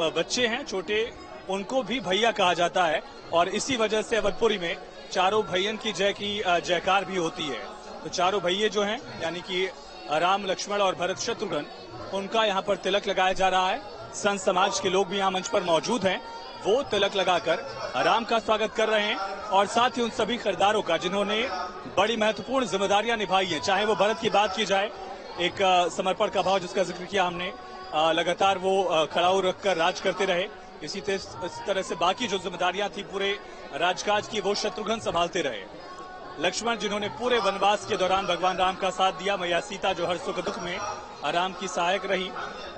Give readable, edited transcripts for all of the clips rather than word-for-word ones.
बच्चे हैं छोटे, उनको भी भैया कहा जाता है और इसी वजह से अवधपुरी में चारों भैयन की जय की जयकार भी होती है। तो चारों भैये जो हैं यानी कि राम, लक्ष्मण और भरत शत्रुघ्न, उनका यहाँ पर तिलक लगाया जा रहा है। संत समाज के लोग भी यहाँ मंच पर मौजूद हैं, वो तिलक लगाकर राम का स्वागत कर रहे हैं और साथ ही उन सभी खरीदारों का जिन्होंने बड़ी महत्वपूर्ण जिम्मेदारियां निभाई हैं। चाहे वो भरत की बात की जाए, एक समर्पण का भाव जिसका जिक्र किया हमने, लगातार वो खड़ाऊ रखकर राज करते रहे। इसी तरह से बाकी जो जिम्मेदारियां थी पूरे राजकाज की, वो शत्रुघ्न संभालते रहे। लक्ष्मण जिन्होंने पूरे वनवास के दौरान भगवान राम का साथ दिया, मैया सीता जो हर सुख दुख में राम की सहायक रही।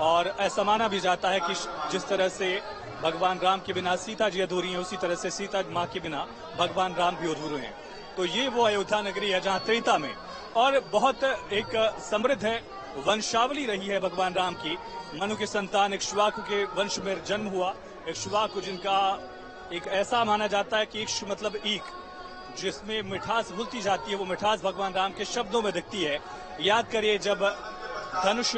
और ऐसा माना भी जाता है कि जिस तरह से भगवान राम के बिना सीता जी अधूरी हैं, उसी तरह से सीता माँ के बिना भगवान राम भी अधूरे हैं। तो ये वो अयोध्या नगरी है जहाँ त्रेता में और बहुत एक समृद्ध है वंशावली रही है भगवान राम की। मनु के संतान इक्ष्वाकु के वंश में जन्म हुआ। इक्ष्वाकु जिनका एक ऐसा माना जाता है कि इक्ष मतलब ईक, जिसमें मिठास घुलती जाती है, वो मिठास भगवान राम के शब्दों में दिखती है। याद करिए जब धनुष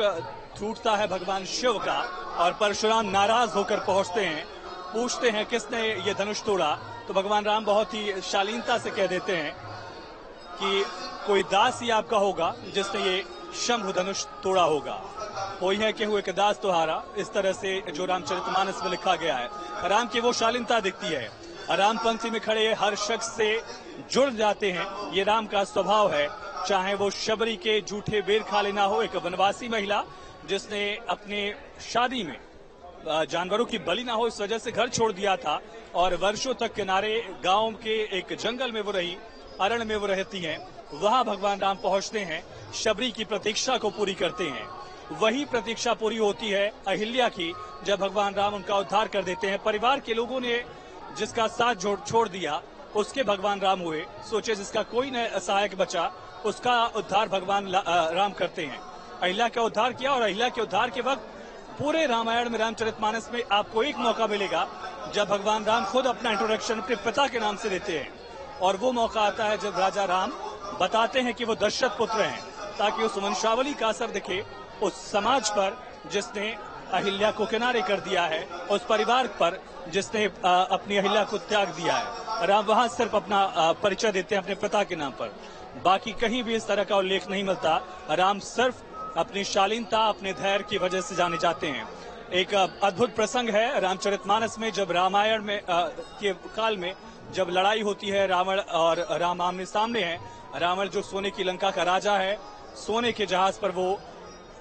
टूटता है भगवान शिव का और परशुराम नाराज होकर पहुंचते हैं, पूछते हैं किसने ये धनुष तोड़ा, तो भगवान राम बहुत ही शालीनता से कह देते हैं कि कोई दास ही आपका होगा जिसने ये शंभु धनुष तोड़ा होगा। कोई है कि हुए के दास तुहारा, इस तरह से जो रामचरितमानस में लिखा गया है। राम की वो शालीनता दिखती है। राम पंक्ति में खड़े हर शख्स से जुड़ जाते हैं, ये राम का स्वभाव है। चाहे वो शबरी के जूठे बेर खा लेना हो, एक वनवासी महिला जिसने अपने शादी में जानवरों की बलि ना हो इस वजह से घर छोड़ दिया था और वर्षों तक किनारे गांव के एक जंगल में वो रही, अरण्य में वो रहती हैं। वहां भगवान राम पहुंचते हैं, शबरी की प्रतीक्षा को पूरी करते हैं। वही प्रतीक्षा पूरी होती है अहिल्या की, जब भगवान राम उनका उद्धार कर देते हैं। परिवार के लोगों ने जिसका साथ छोड़ दिया, उसके भगवान राम हुए। सोचे जिसका कोई न सहायक बचा, उसका उद्धार भगवान राम करते हैं। अहिल्या का उद्धार किया और अहिल्या के उद्धार के वक्त पूरे रामायण में, रामचरितमानस में आपको एक मौका मिलेगा जब भगवान राम खुद अपना इंट्रोडक्शन अपने पिता के नाम से देते हैं। और वो मौका आता है जब राजा राम बताते हैं कि वो दशरथ पुत्र हैं, ताकि उस वंशावली का असर दिखे उस समाज पर जिसने अहिल्या को किनारे कर दिया है, उस परिवार पर जिसने अपनी अहिल्या को त्याग दिया है। राम वहां सिर्फ अपना परिचय देते हैं अपने पिता के नाम पर, बाकी कहीं भी इस तरह का उल्लेख नहीं मिलता। राम सिर्फ अपनी शालीनता, अपने धैर्य की वजह से जाने जाते हैं। एक अद्भुत प्रसंग है रामचरितमानस में, जब रामायण में के काल में जब लड़ाई होती है, रावण और राम आमने सामने हैं। रावण जो सोने की लंका का राजा है, सोने के जहाज पर वो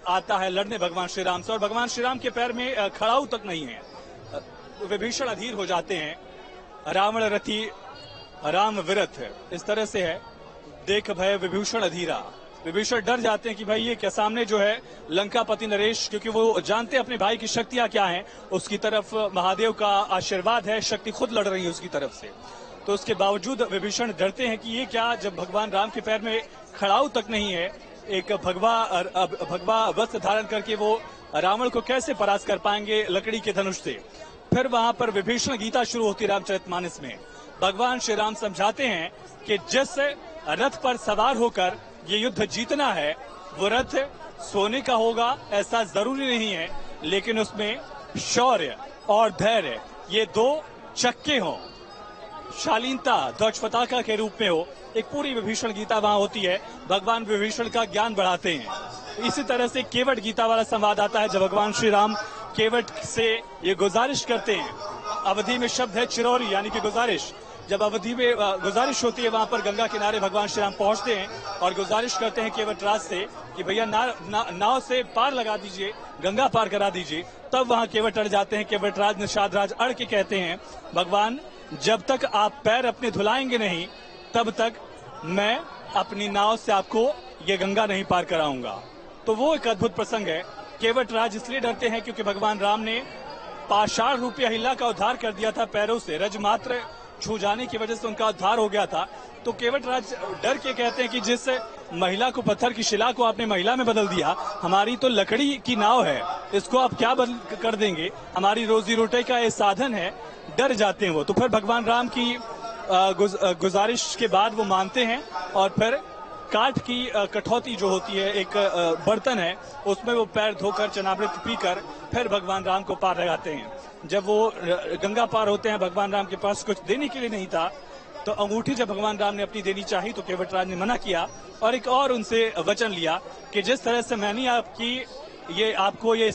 आता है लड़ने भगवान श्री राम से और भगवान श्री राम के पैर में खड़ाऊ तक नहीं है। विभीषण अधीर हो जाते हैं। रावण रथी राम विरथ है, इस तरह से है, देख भय विभीषण अधीरा। विभीषण डर जाते हैं कि भाई ये क्या, सामने जो है लंकापति नरेश, क्योंकि वो जानते हैं अपने भाई की शक्तियां क्या हैं, उसकी तरफ महादेव का आशीर्वाद है, शक्ति खुद लड़ रही है उसकी तरफ से। तो उसके बावजूद विभीषण डरते हैं कि ये क्या, जब भगवान राम के पैर में खड़ाऊ तक नहीं है, एक भगवा वस्त्र धारण करके वो रावण को कैसे परास्त कर पाएंगे लकड़ी के धनुष से। फिर वहां पर विभीषण गीता शुरू होती रामचरितमानस में। भगवान श्री राम समझाते हैं कि जिस रथ पर सवार होकर ये युद्ध जीतना है, वो रथ सोने का होगा ऐसा जरूरी नहीं है, लेकिन उसमें शौर्य और धैर्य ये दो चक्के हों, शालीनता ध्वज पताका के रूप में हो। एक पूरी विभीषण गीता वहां होती है। भगवान विभीषण का ज्ञान बढ़ाते हैं। इसी तरह से केवट गीता वाला संवाद आता है, जब भगवान श्री राम केवट से ये गुजारिश करते हैं। अवधि में शब्द है चिरौरी, यानी कि गुजारिश। जब अवधि में गुजारिश होती है, वहां पर गंगा किनारे भगवान श्री राम पहुंचते हैं और गुजारिश करते हैं केवटराज से कि भैया नाव से पार लगा दीजिए, गंगा पार करा दीजिए। तब वहां केवट अड़ जाते हैं। केवटराज निषादराज अड़ के कहते हैं, भगवान जब तक आप पैर अपने धुलाएंगे नहीं, तब तक मैं अपनी नाव से आपको ये गंगा नहीं पार कराऊंगा। तो वो एक अद्भुत प्रसंग है। केवटराज इसलिए डरते हैं क्योंकि भगवान राम ने पाषाण रूपी अहिल्या का उद्धार कर दिया था पैरों से, रजमात्र छू जाने की वजह से उनका उद्धार हो गया था। तो केवटराज डर के कहते हैं कि जिस महिला को, पत्थर की शिला को आपने महिला में बदल दिया, हमारी तो लकड़ी की नाव है, इसको आप क्या बदल कर देंगे, हमारी रोजी रोटी का ये साधन है। डर जाते हैं वो। तो फिर भगवान राम की गुजारिश के बाद वो मानते हैं और फिर काठ की कठौती जो होती है, एक बर्तन है, उसमें वो पैर धोकर चनामृत पीकर फिर भगवान राम को पार लगाते हैं। जब वो गंगा पार होते हैं, भगवान राम के पास कुछ देने के लिए नहीं था, तो अंगूठी जब भगवान राम ने अपनी देनी चाही तो केवटराज ने मना किया और एक और उनसे वचन लिया कि जिस तरह से मैंने आपको ये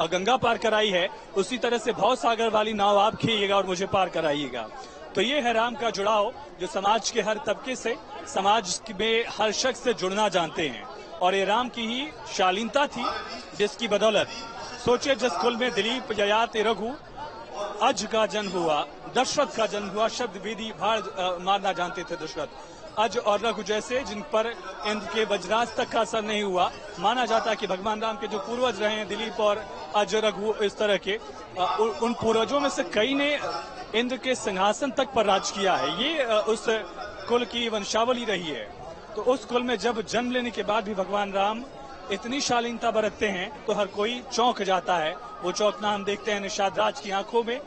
गंगा पार कराई है, उसी तरह से भव सागर वाली नाव आप खीएगा और मुझे पार कराइएगा। तो ये है राम का जुड़ाव, जो समाज के हर तबके से, समाज में हर शख्स से जुड़ना जानते हैं। और ये राम की ही शालीनता थी जिसकी बदौलत, सोचिए, जिस कुल में दिलीप ययाति रघु अज का जन्म हुआ, दशरथ का जन्म हुआ, शब्द विधि भाड़ मारना जानते थे दशरथ। अज और रघु जैसे, जिन पर इंद्र के वज्रास्त्र तक का असर नहीं हुआ, माना जाता है कि भगवान राम के जो पूर्वज रहे हैं, दिलीप और अज, रघु, इस तरह के, उन पूर्वजों में से कई ने इंद्र के सिंहासन तक पर राज किया है। ये उस कुल की वंशावली रही है। तो उस कुल में जब जन्म लेने के बाद भी भगवान राम इतनी शालीनता बरतते हैं तो हर कोई चौंक जाता है। वो चौंकना हम देखते हैं निषाद राज की आंखों में,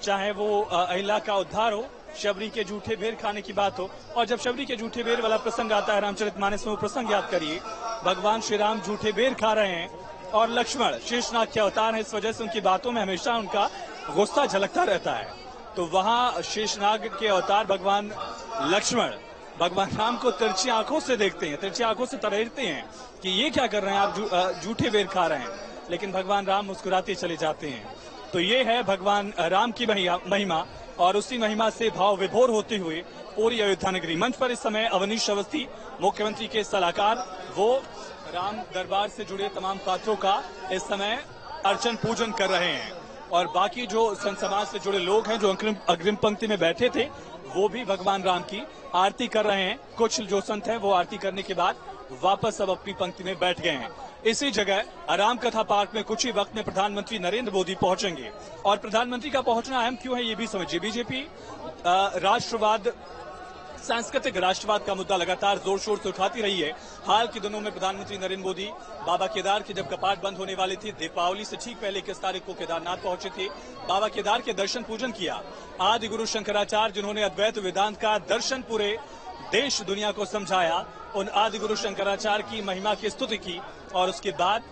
चाहे वो अहिल्या का उद्धार हो, शबरी के जूठे बेर खाने की बात हो। और जब शबरी के जूठे बेर वाला प्रसंग आता है रामचरितमानस में, वो प्रसंग याद करिए, भगवान श्री राम जूठे बेर खा रहे हैं और लक्ष्मण शेषनाग के अवतार है, इस वजह से उनकी बातों में हमेशा उनका गुस्सा झलकता रहता है। तो वहाँ शेषनाग के अवतार भगवान लक्ष्मण भगवान राम को तिरछी आंखों से देखते हैं, तिरछी आंखों से तरेरते हैं कि ये क्या कर रहे हैं आप, जूठे बेर खा रहे हैं। लेकिन भगवान राम मुस्कुराते चले जाते हैं। तो ये है भगवान राम की महिमा, और उसी महिमा से भाव विभोर होते हुए पूरी अयोध्या नगरी। मंच पर इस समय अवनीश अवस्थी, मुख्यमंत्री के सलाहकार, वो राम दरबार से जुड़े तमाम पात्रों का इस समय अर्चन पूजन कर रहे हैं। और बाकी जो संत समाज से जुड़े लोग हैं, जो अग्रिम पंक्ति में बैठे थे, वो भी भगवान राम की आरती कर रहे हैं। कुछ जो संत हैं वो आरती करने के बाद वापस अब अपनी पंक्ति में बैठ गए हैं। इसी जगह राम कथा पार्क में कुछ ही वक्त में प्रधानमंत्री नरेंद्र मोदी पहुंचेंगे। और प्रधानमंत्री का पहुंचना अहम क्यों है ये भी समझिए। बीजेपी राष्ट्रवाद, सांस्कृतिक राष्ट्रवाद का मुद्दा लगातार जोर शोर से उठाती रही है। हाल के दिनों में प्रधानमंत्री नरेंद्र मोदी बाबा केदार के जब कपाट बंद होने वाले थे, दीपावली से ठीक पहले 21 तारीख को केदारनाथ पहुंचे थे, बाबा केदार के दर्शन पूजन किया। आदि गुरु शंकराचार्य, जिन्होंने अद्वैत वेदांत का दर्शन पूरे देश दुनिया को समझाया, उन आदि गुरु शंकराचार्य की महिमा की स्तुति की और उसके बाद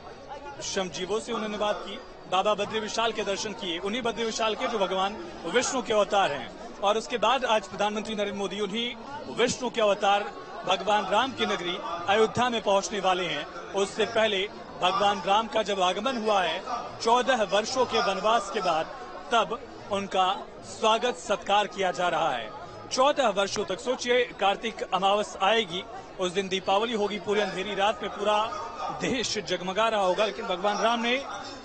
श्रमजीवों से उन्होंने बात की। बाबा बद्री विशाल के दर्शन किए, उन्हीं बद्री विशाल के जो भगवान विष्णु के अवतार हैं। और उसके बाद आज प्रधानमंत्री नरेंद्र मोदी उन्हीं विष्णु के अवतार भगवान राम की नगरी अयोध्या में पहुंचने वाले हैं। उससे पहले भगवान राम का जब आगमन हुआ है 14 वर्षों के वनवास के बाद, तब उनका स्वागत सत्कार किया जा रहा है। 14 वर्षों तक, सोचिए, कार्तिक अमावस आएगी, उस दिन दीपावली होगी, पूरी अंधेरी रात में पूरा देश जगमगा रहा होगा, लेकिन भगवान राम ने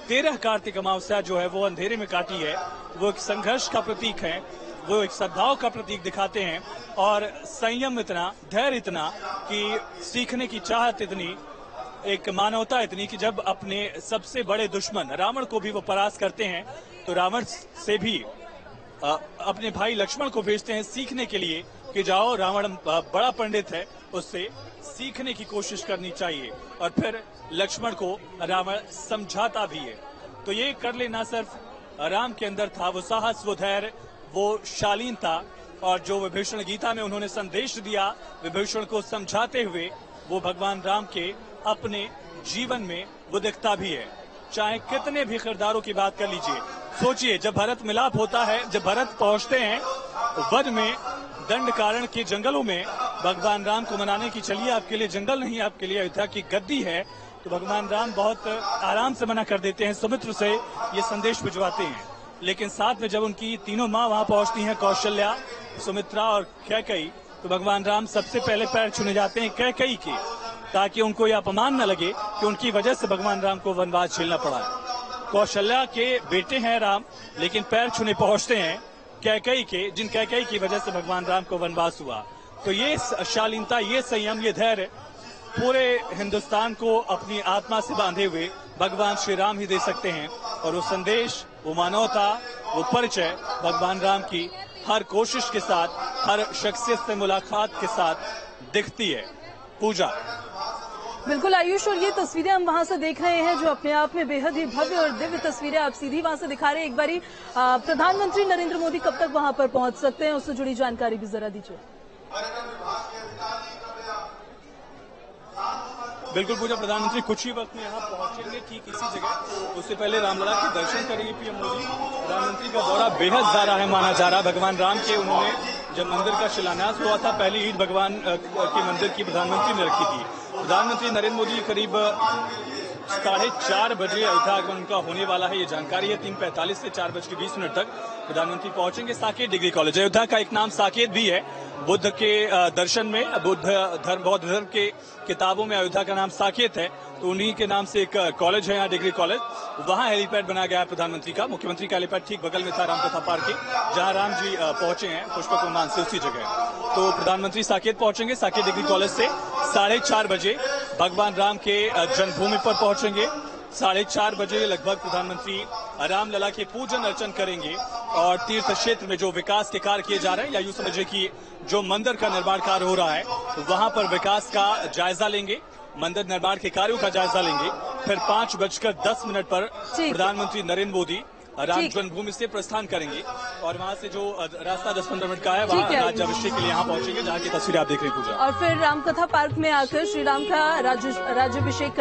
13 कार्तिक अमावस्या जो है वो अंधेरे में काटी है। वो एक संघर्ष का प्रतीक है, वो एक सद्भाव का प्रतीक दिखाते हैं। और संयम इतना, धैर्य इतना, कि सीखने की चाहत इतनी, एक मानवता इतनी कि जब अपने सबसे बड़े दुश्मन रावण को भी वो परास्त करते हैं, तो रावण से भी अपने भाई लक्ष्मण को भेजते हैं सीखने के लिए कि जाओ, रावण बड़ा पंडित है, उससे सीखने की कोशिश करनी चाहिए। और फिर लक्ष्मण को रावण समझाता भी है। तो ये कर लेना सिर्फ राम के अंदर था, वो साहस, वो धैर्य, वो शालीनता, और जो विभीषण गीता में उन्होंने संदेश दिया विभीषण को समझाते हुए, वो भगवान राम के अपने जीवन में वो दिखता भी है। चाहे कितने भी किरदारों की बात कर लीजिए, सोचिए, जब भरत मिलाप होता है, जब भरत पहुंचते हैं वन में, दंड कारण के जंगलों में, भगवान राम को मनाने की, चलिए आपके लिए जंगल नहीं, आपके लिए अयोध्या की गद्दी है, तो भगवान राम बहुत आराम से मना कर देते हैं, सुमित्र से ये संदेश भिजवाते हैं। लेकिन साथ में जब उनकी तीनों माँ वहां पहुंचती हैं, कौशल्या, सुमित्रा और कैकेयी, तो भगवान राम सबसे पहले पैर छूने जाते हैं कैकेयी के, ताकि उनको यह अपमान न लगे कि उनकी वजह से भगवान राम को वनवास झेलना पड़ा। कौशल्या के बेटे हैं राम, लेकिन पैर छूने पहुंचते हैं कैकेयी के, जिन कैकेयी की वजह से भगवान राम को वनवास हुआ। तो ये शालीनता, ये संयम, ये धैर्य पूरे हिंदुस्तान को अपनी आत्मा से बांधे हुए भगवान श्री राम ही दे सकते हैं। और वो संदेश, वो मानवता, वो परिचय भगवान राम की हर कोशिश के साथ, हर शख्सियत से मुलाकात के साथ दिखती है। पूजा। बिल्कुल आयुष, और ये तस्वीरें हम वहां से देख रहे हैं जो अपने आप में बेहद ही भव्य और दिव्य तस्वीरें आप सीधी वहां से दिखा रहे हैं। एक बारी प्रधानमंत्री नरेंद्र मोदी कब तक वहां पर पहुंच सकते हैं, उससे जुड़ी जानकारी भी जरा दीजिए। बिल्कुल पूजा, प्रधानमंत्री कुछ ही वक्त में यहाँ पहुंचेंगे, ठीक इसी जगह। उससे पहले रामलला के दर्शन करेंगे पीएम मोदी। प्रधानमंत्री का दौरा बेहद ज्यादा है माना जा रहा है। भगवान राम के उन्होंने जब मंदिर का शिलान्यास हुआ था, पहली ईंट भगवान के मंदिर की प्रधानमंत्री ने रखी थी। प्रधानमंत्री नरेंद्र मोदी करीब 4:30 बजे अयोध्या आगमन उनका होने वाला है, ये जानकारी है। 3:45 से 4:20 तक प्रधानमंत्री पहुंचेंगे साकेत डिग्री कॉलेज। अयोध्या का एक नाम साकेत भी है, बुद्ध के दर्शन में, बौद्ध धर्म के किताबों में अयोध्या का नाम साकेत है, तो उन्हीं के नाम से एक कॉलेज है यहाँ, डिग्री कॉलेज। वहाँ हेलीपैड बनाया गया है प्रधानमंत्री का। मुख्यमंत्री का हेलीपैड ठीक बगल में था रामकथा पार्क के, जहाँ राम जी पहुंचे हैं पुष्पक विमान से, उसी जगह। तो प्रधानमंत्री साकेत पहुंचेंगे, साकेत डिग्री कॉलेज से 4:30 बजे भगवान राम के जन्मभूमि पर पहुंचेंगे। 4:30 बजे लगभग प्रधानमंत्री रामलला के पूजन अर्चन करेंगे और तीर्थ क्षेत्र में जो विकास के कार्य किए जा रहे हैं, या यूं समझिए कि जो मंदिर का निर्माण कार्य हो रहा है, तो वहां पर विकास का जायजा लेंगे, मंदिर निर्माण के कार्यों का जायजा लेंगे। फिर 5:10 पर प्रधानमंत्री नरेंद्र मोदी राम जन्मभूमि से प्रस्थान करेंगे और वहां से जो रास्ता 10-15 मिनट का है, वहां राज्याभिषेक के लिए यहाँ पहुंचेंगे, जहाँ की तस्वीरें आप देख रही हैं पूजा। और फिर रामकथा पार्क में आकर श्री राम का राज्याभिषेक